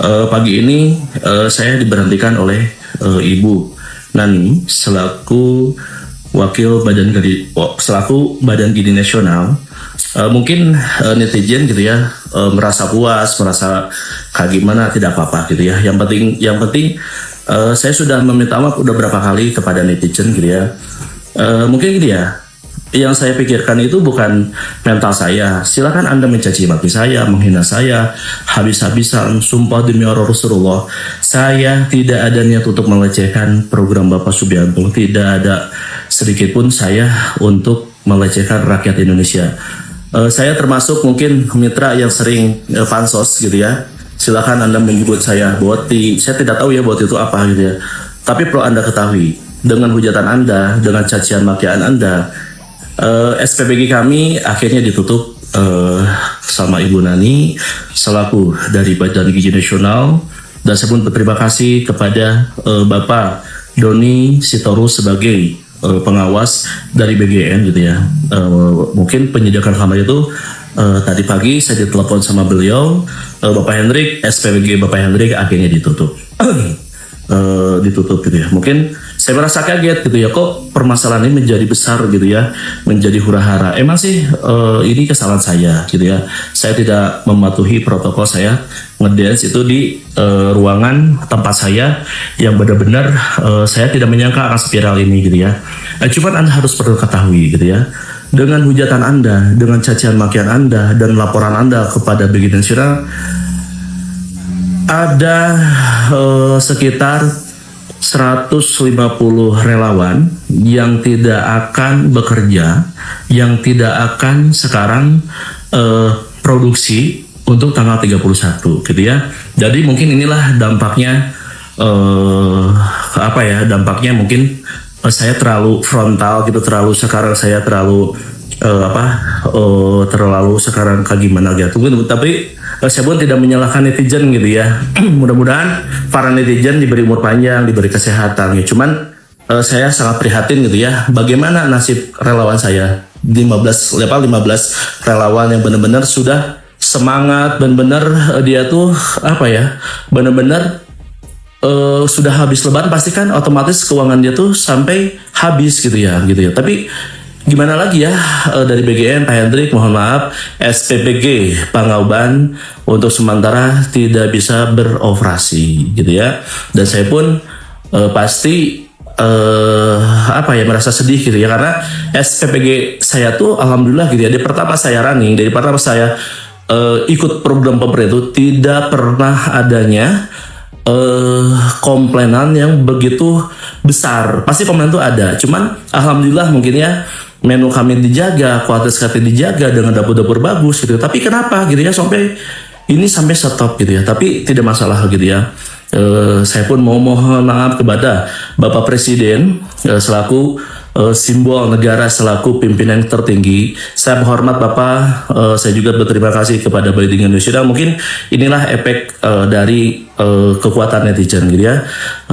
Pagi ini saya diberhentikan oleh Ibu Nani selaku selaku Badan Gizi Nasional. Mungkin netizen gitu ya merasa puas, merasa kayak gimana, tidak apa-apa gitu ya. Yang penting saya sudah meminta maaf udah berapa kali kepada netizen gitu ya. Mungkin gitu ya. Yang saya pikirkan itu bukan mental saya. Silakan Anda mencaci maki saya, menghina saya, habis-habisan. Sumpah demi Allah Rasulullah, saya tidak ada niat untuk melecehkan program Bapak Subianto. Tidak ada sedikit pun saya untuk melecehkan rakyat Indonesia. Saya termasuk mungkin mitra yang sering pansos gitu ya. Silakan Anda menyebut saya boti. Saya tidak tahu ya boti itu apa gitu ya. Tapi perlu Anda ketahui, dengan hujatan Anda, dengan cacian makian Anda, SPBG kami akhirnya ditutup sama Ibu Nani selaku dari Badan Gizi Nasional, dan saya pun berterima kasih kepada Bapak Doni Sitorus sebagai pengawas dari BGN gitu ya. Mungkin penyediakan kamar itu tadi pagi saya ditelepon sama beliau, Bapak Hendrik, SPBG Bapak Hendrik akhirnya ditutup. Ditutup gitu ya. Mungkin saya merasa kaget gitu ya, kok permasalahan ini menjadi besar gitu ya, menjadi hura-hara. Emang sih ini kesalahan saya gitu ya. Saya tidak mematuhi protokol, saya ngedance itu di ruangan tempat saya yang benar-benar saya tidak menyangka akan spiral ini gitu ya. Cuman Anda harus perlu ketahui gitu ya, dengan hujatan Anda, dengan cacian makian Anda, dan laporan Anda kepada BGN Nasional, ada sekitar 150 relawan yang tidak akan bekerja, yang tidak akan sekarang produksi untuk tanggal 31 gitu ya. Jadi mungkin inilah dampaknya, dampaknya mungkin saya terlalu frontal gitu, terlalu sekarang kayak gimana gitu. Tapi saya pun tidak menyalahkan netizen gitu ya. Mudah-mudahan para netizen diberi umur panjang, diberi kesehatan ya. Cuman saya sangat prihatin gitu ya, bagaimana nasib relawan saya, 15 relawan yang benar-benar sudah semangat, benar-benar dia tuh benar-benar sudah habis lebaran, pasti kan otomatis keuangan dia tuh sampai habis gitu ya. Tapi gimana lagi ya, dari BGN Pak Hendrik, mohon maaf, SPBG Pangauban untuk sementara tidak bisa beroperasi gitu ya. Dan saya pun pasti merasa sedih gitu ya, karena SPBG saya tuh alhamdulillah gitu ya, dari pertama saya running, dari pertama saya ikut program pemerintah itu tidak pernah adanya komplainan yang begitu besar. Pasti komplainan itu ada, cuman alhamdulillah mungkin ya menu kami dijaga, kualitas kami dijaga dengan dapur-dapur bagus gitu. Tapi kenapa gitu ya sampai stop gitu ya. Tapi tidak masalah gitu ya. Saya pun mau mohon maaf kepada Bapak Presiden selaku simbol negara, selaku pimpinan tertinggi. Saya menghormat Bapak. Saya juga berterima kasih kepada Badan Nasional. Mungkin inilah efek dari kekuatan netizen gitu ya.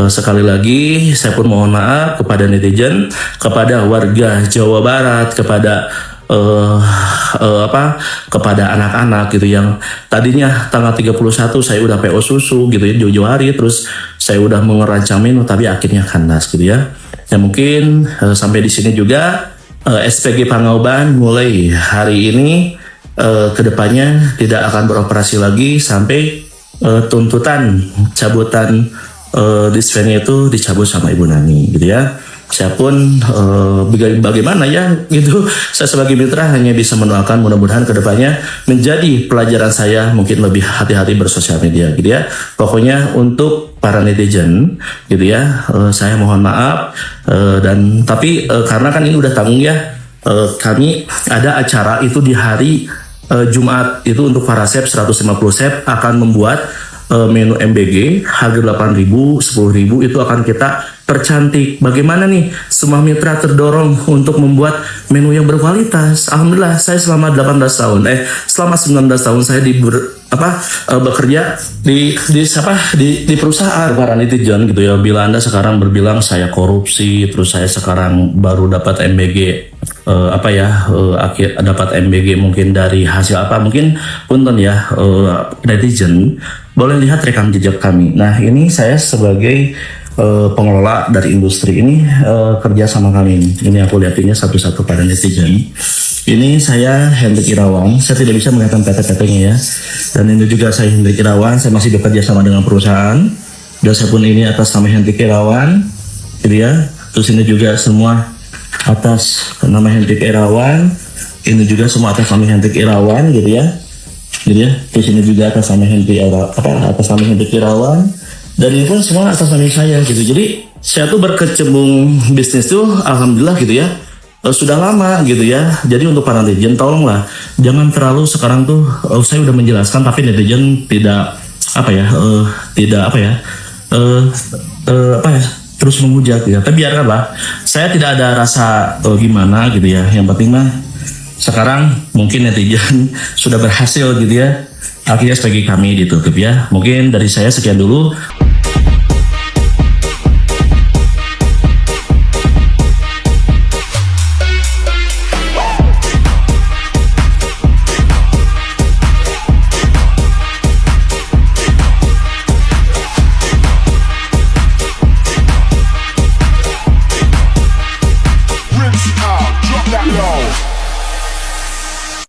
Sekali lagi saya pun mohon maaf kepada netizen, kepada warga Jawa Barat, kepada kepada anak-anak gitu yang tadinya tanggal 31 saya udah PO susu gitu ya, jauh-jauh hari, terus saya udah mengerancang menu tapi akhirnya kandas gitu ya. Ya mungkin sampai di sini juga SPG Pangauban mulai hari ini kedepannya tidak akan beroperasi lagi sampai tuntutan cabutan dispennya itu dicabut sama Ibu Nani gitu ya. Saya pun bagaimana ya gitu, saya sebagai mitra hanya bisa mendoakan mudah-mudahan kedepannya menjadi pelajaran saya, mungkin lebih hati-hati bersosial media gitu ya. Pokoknya untuk para netizen gitu ya, saya mohon maaf, tapi karena kan ini udah tanggung ya, kami ada acara itu di hari Jumat itu untuk para chef, 150 chef akan membuat menu MBG harga 8.000, 10.000 itu akan kita percantik. Bagaimana nih semua mitra terdorong untuk membuat menu yang berkualitas. Alhamdulillah saya selama 19 tahun saya bekerja di perusahaan. Para netizen gitu ya, bila Anda sekarang berbilang saya korupsi, terus saya sekarang baru dapat MBG dapat MBG mungkin dari hasil apa, mungkin punten ya netizen, boleh lihat rekam jejak kami. Nah, ini saya sebagai pengelola dari industri ini kerja sama kami ini. Ini aku lihatinnya satu-satu pada netizen. Ini saya Hendrik Irawan. Saya tidak bisa mengatakan PT-PT-nya ya. Dan ini juga saya Hendrik Irawan. Saya masih bekerja sama dengan perusahaan. Dan saya pun ini atas nama Hendrik Irawan, gitu ya. Terus ini juga semua atas nama Hendrik Irawan. Ini juga semua atas nama Hendrik Irawan, gitu ya. Gitu ya. Terus ini juga atas nama Hendrik Irawan. Dan ini pun semua atas nama saya gitu. Jadi saya tuh berkecimpung bisnis tuh alhamdulillah gitu ya. Sudah lama gitu ya. Jadi untuk para netizen tolonglah jangan terlalu sekarang tuh saya udah menjelaskan tapi netizen tidak terus menghujat ya. Tapi biarkanlah. Saya tidak ada rasa gimana gitu ya. Yang penting mah sekarang mungkin netizen sudah berhasil gitu ya. Akhirnya sebagai kami ditutup ya. Mungkin dari saya sekian dulu.